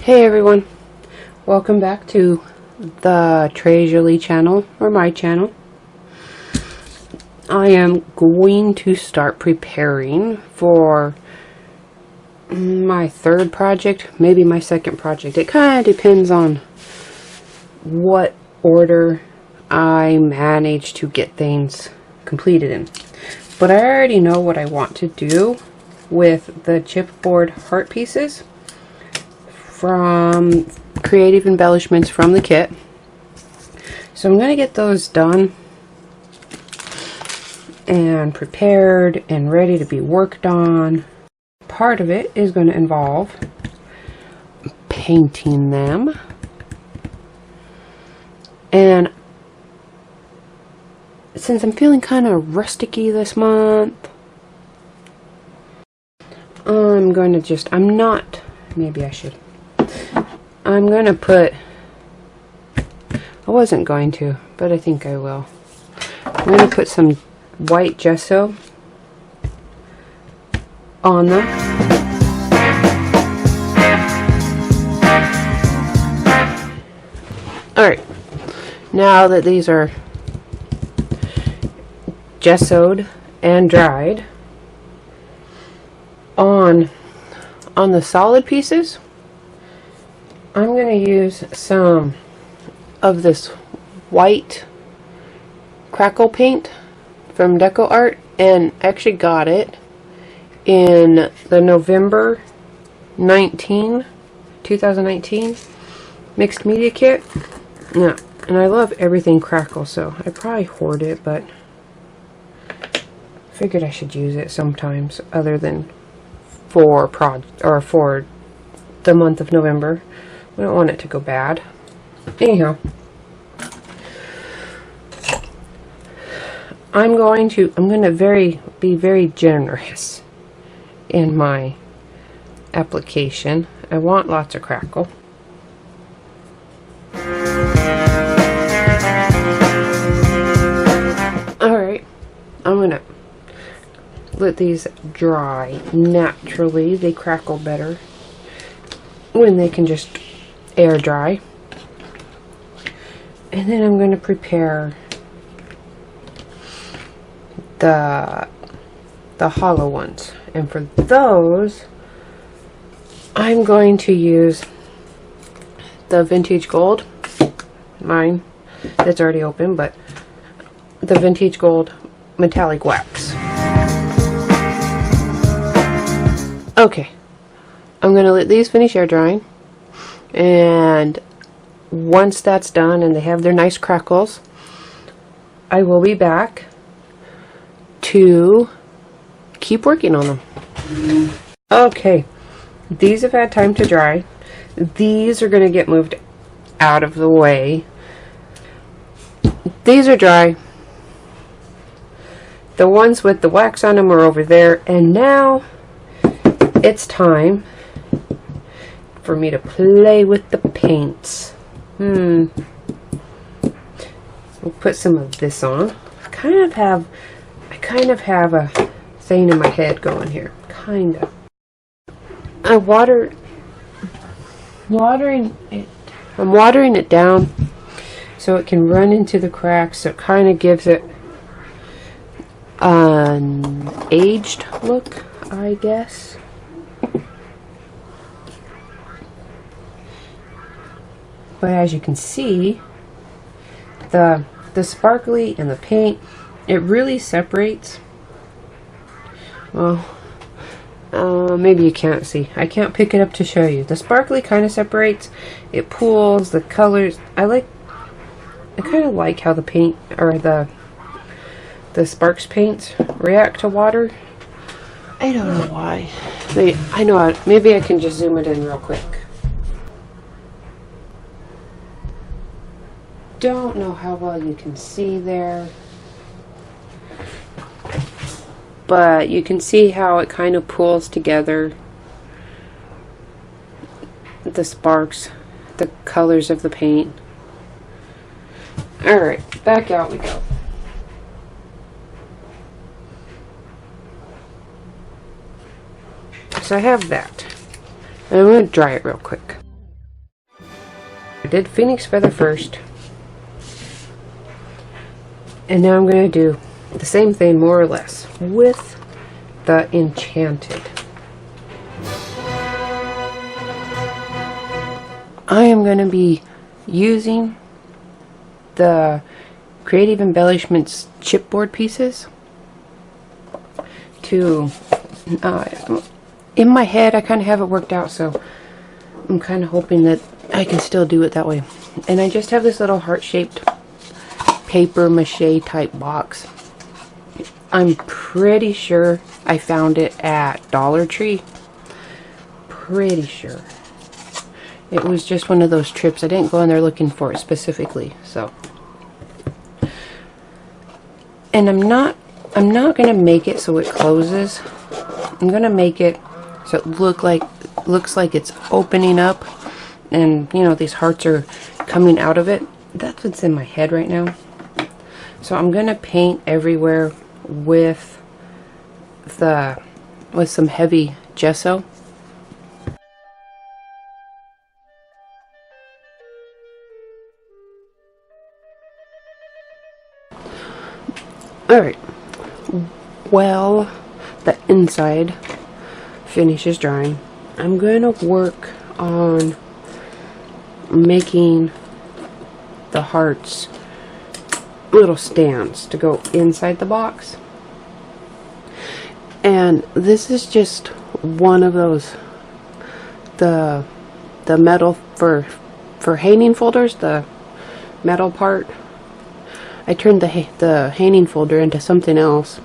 Hey everyone, welcome back to the Tres Jolie channel, or my channel. I am going to start preparing for my third project, maybe my second project. It kind of depends on what order I manage to get things completed in. But I already know what I want to do with the chipboard heart pieces from Creative Embellishments from the kit. So I'm going to get those done and prepared and ready to be worked on. Part of it is going to involve painting them, and since I'm feeling kind of rusticy this month, I'm going to I'm going to put, I wasn't going to, but I think I will. I'm going to put some white gesso on them. Alright, now that these are gessoed and dried, on the solid pieces, I'm going to use some of this white crackle paint from Deco Art, and actually got it in the November 2019 mixed media kit. Yeah, and I love everything crackle, so I probably hoard it, but figured I should use it sometimes other than for the month of November. I don't want it to go bad. Anyhow, I'm going to be very generous in my application. I want lots of crackle. Alright, I'm gonna let these dry naturally. They crackle better when they can just air dry. And then I'm going to prepare the hollow ones, and for those I'm going to use the Vintage Gold, mine that's already open, but the Vintage Gold metallic wax. Okay, I'm going to let these finish air drying, and once that's done and they have their nice crackles, I will be back to keep working on them. Okay, these have had time to dry. These are going to get moved out of the way. These are dry. The ones with the wax on them are over there, and now it's time for me to play with the paints. We'll put some of this on. I kind of have a thing in my head going here. Kind of. I'm watering it down so it can run into the cracks, so it kind of gives it an aged look, I guess. But as you can see, the sparkly and the paint, it really separates. Well, maybe you can't see. I can't pick it up to show you. The sparkly kind of separates. It pools the colors. I kind of like how the paint, or the Sparks paints react to water. I don't know why. I know. Maybe I can just zoom it in real quick. Don't know how well you can see there, but you can see how it kind of pulls together the sparks, the colors of the paint. Alright, back out we go. So I have that. And I'm going to dry it real quick. I did Phoenix Feather first. And now I'm going to do the same thing more or less with the Enchanted. I am going to be using the Creative Embellishments chipboard pieces to, in my head I kind of have it worked out, so I'm kind of hoping that I can still do it that way. And I just have this little heart-shaped paper mache type box. I'm pretty sure I found it at Dollar Tree. Pretty sure. It was just one of those trips. I didn't go in there looking for it specifically, so. And I'm not gonna make it so it closes. I'm gonna make it so it looks like it's opening up, and you know, these hearts are coming out of it. That's what's in my head right now. So I'm gonna paint everywhere with some heavy gesso. Alright, well, the inside finishes drying. I'm going to work on making the hearts little stands to go inside the box. And this is just one of those, the metal for hanging folders, the metal part. I turned the hanging folder into something else,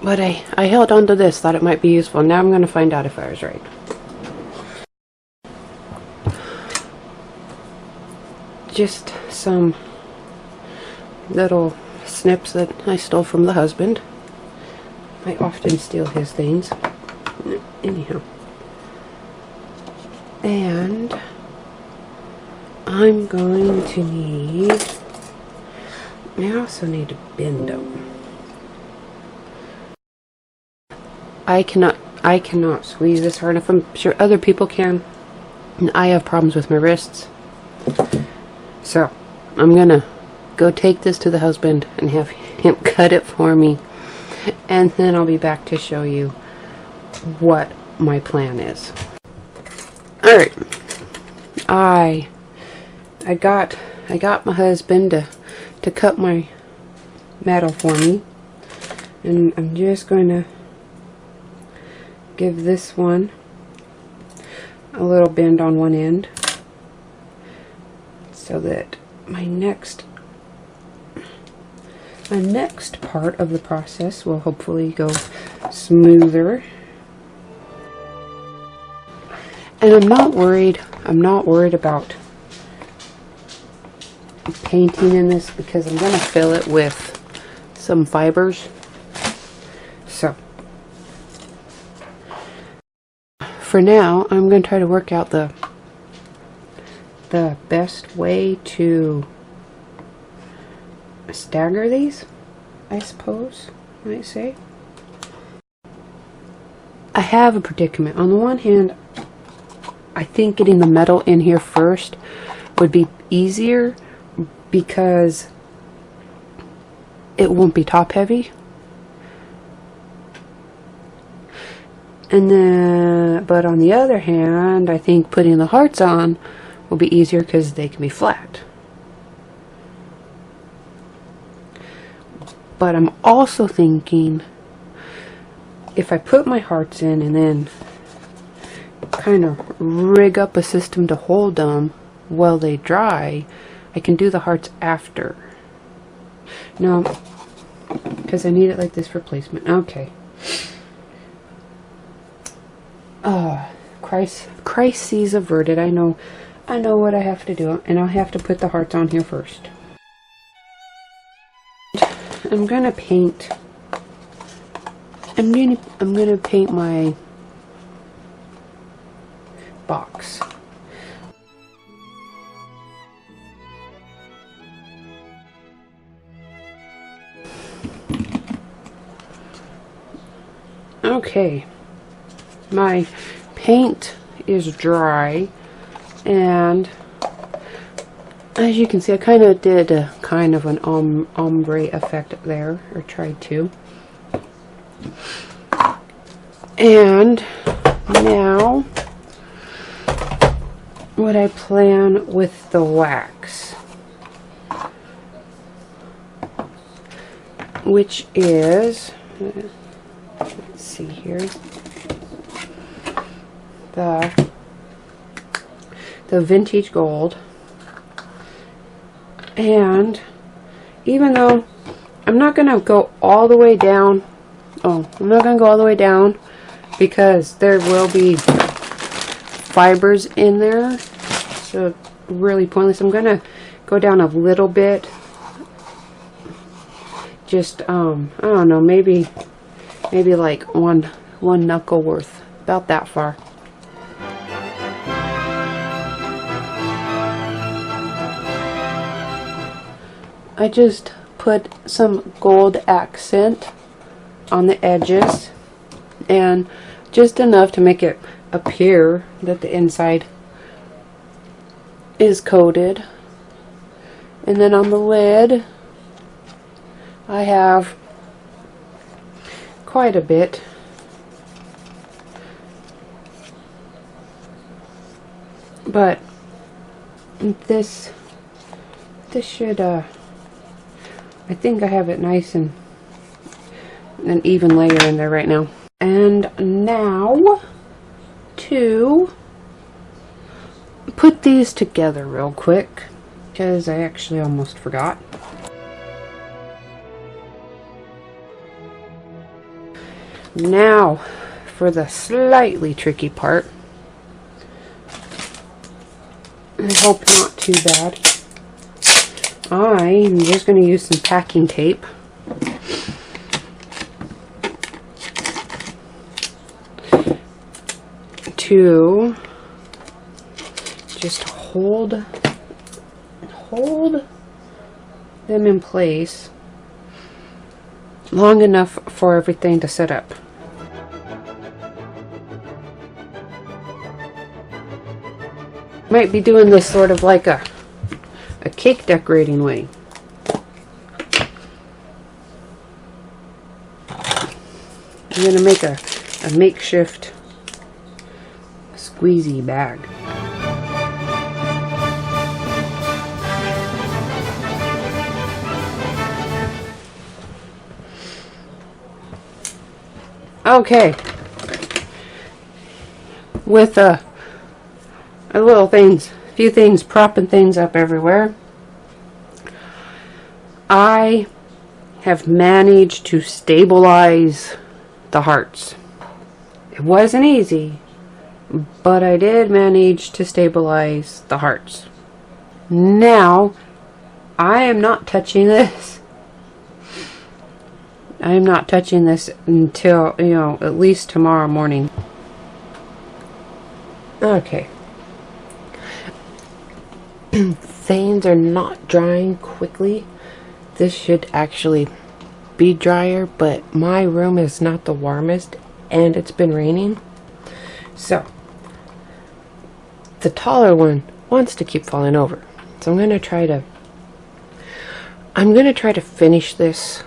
but I held on to this, thought it might be useful. Now I'm going to find out if I was right. Just some little snips that I stole from the husband. I often steal his things. Anyhow. And I'm going to need... I also need to bend them. I cannot squeeze this hard enough. I'm sure other people can. And I have problems with my wrists. So, I'm gonna go take this to the husband and have him cut it for me. And then I'll be back to show you what my plan is. Alright. I got my husband to cut my metal for me, and I'm just going to give this one a little bend on one end so that my next part of the process will hopefully go smoother. And I'm not worried about painting in this because I'm going to fill it with some fibers. So for now, I'm going to try to work out the best way to stagger these, I suppose you might say. I have a predicament. On the one hand, I think getting the metal in here first would be easier because it won't be top heavy. And then, but on the other hand, I think putting the hearts on will be easier because they can be flat. But I'm also thinking if I put my hearts in and then kind of rig up a system to hold them while they dry, I can do the hearts after. No, because I need it like this for placement. Okay. Crises averted. I know what I have to do, and I'll have to put the hearts on here first. I'm gonna paint. I'm gonna paint my box. Okay, my paint is dry, and as you can see, I kind of did a kind of an ombre effect there, or tried to. And now what I plan with the wax, which is, let's see here, the vintage gold. And even though I'm not going to go all the way down, I'm not going to go all the way down because there will be fibers in there, so really pointless. I'm going to go down a little bit, just I don't know, maybe like one knuckle worth, about that far. I just put some gold accent on the edges, and just enough to make it appear that the inside is coated. And then on the lid I have quite a bit. But this should I think I have it nice and an even layer in there right now. And now to put these together real quick, because I actually almost forgot. Now for the slightly tricky part. I hope not too bad. I'm just going to use some packing tape to just hold them in place long enough for everything to set up. Might be doing this sort of like a cake decorating way. I'm going to make a makeshift squeezy bag. Okay, with a few things propping things up everywhere, I have managed to stabilize the hearts. It wasn't easy, but I did manage to stabilize the hearts. Now, I am not touching this. I am not touching this until, at least tomorrow morning. Okay. Things are not drying quickly. This should actually be drier, but my room is not the warmest and it's been raining. So, the taller one wants to keep falling over. So I'm going to try to finish this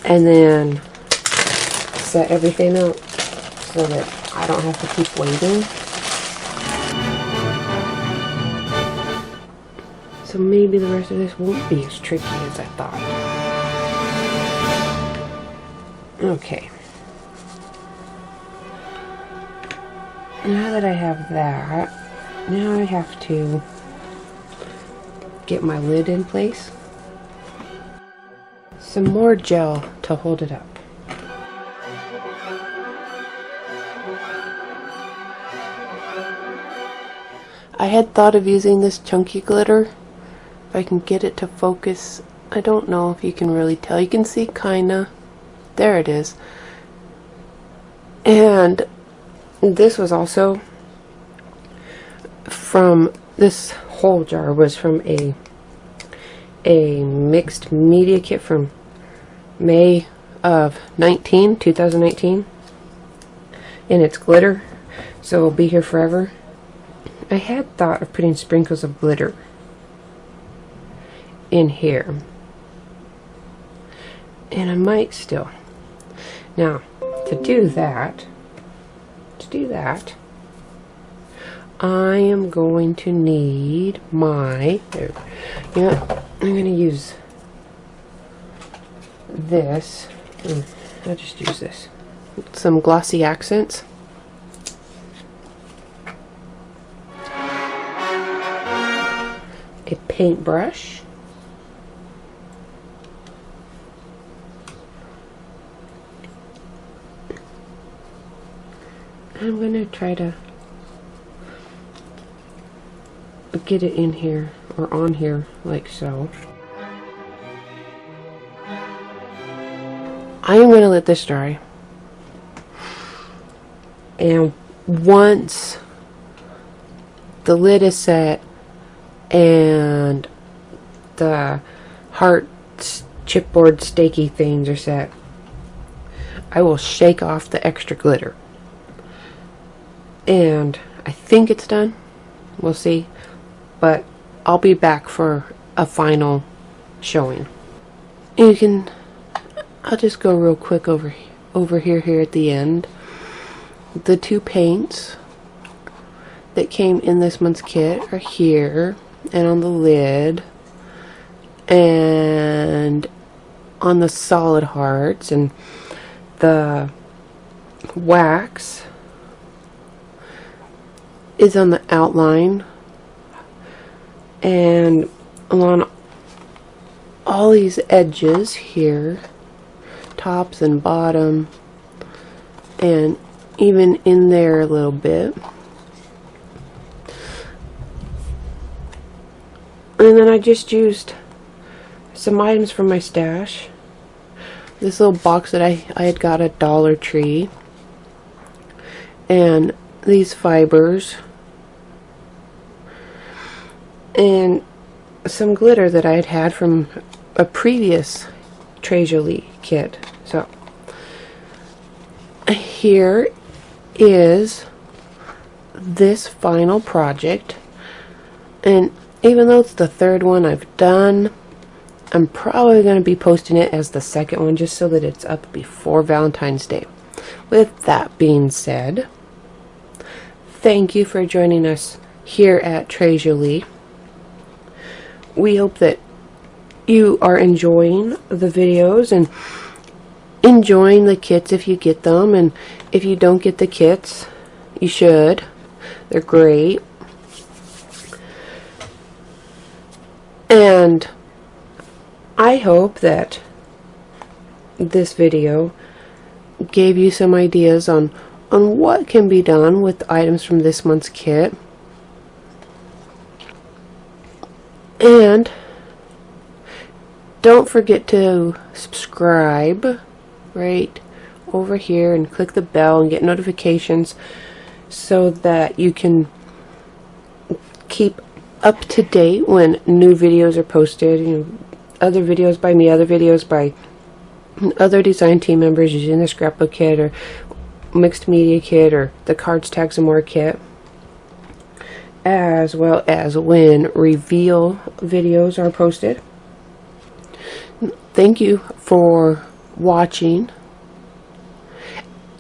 and then set everything up so that I don't have to keep waiting. So maybe the rest of this won't be as tricky as I thought. Okay. Now that I have that, now I have to get my lid in place. Some more gel to hold it up. I had thought of using this chunky glitter. If I can get it to focus, I don't know if you can really tell. You can see kinda. There it is. And this was also from, this whole jar was from a mixed media kit from May of 2019. And it's glitter, so it'll be here forever. I had thought of putting sprinkles of glitter in here, and I might still. Now, to do that, I am going to need my, I'm going to use this. I'll just use this. Some glossy accents. A paintbrush. I'm going to try to get it in here or on here like so. I am going to let this dry, and once the lid is set and the heart chipboard stakey things are set, I will shake off the extra glitter, and I think it's done. We'll see, but I'll be back for a final showing. I'll just go real quick over here at the end. The two paints that came in this month's kit are here and on the lid and on the solid hearts, and the wax is on the outline and along all these edges here, tops and bottom, and even in there a little bit. And then I just used some items from my stash. This little box that I had got at Dollar Tree, and these fibers, and some glitter that I had from a previous Tres Jolie kit. So here is this final project, and even though it's the third one I've done, I'm probably going to be posting it as the second one just so that it's up before Valentine's Day. With that being said, thank you for joining us here at Tres Jolie. We hope that you are enjoying the videos and enjoying the kits if you get them, and if you don't get the kits, you should. They're great. And I hope that this video gave you some ideas on what can be done with items from this month's kit. And don't forget to subscribe right over here and click the bell and get notifications so that you can keep up to date when new videos are posted. You know, other videos by me, other videos by other design team members using the scrapbook kit or mixed media kit or the cards, tags, and more kit, as well as when reveal videos are posted. Thank you for watching,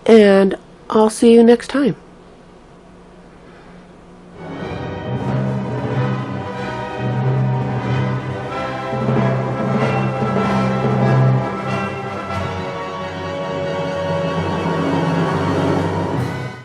and I'll see you next time.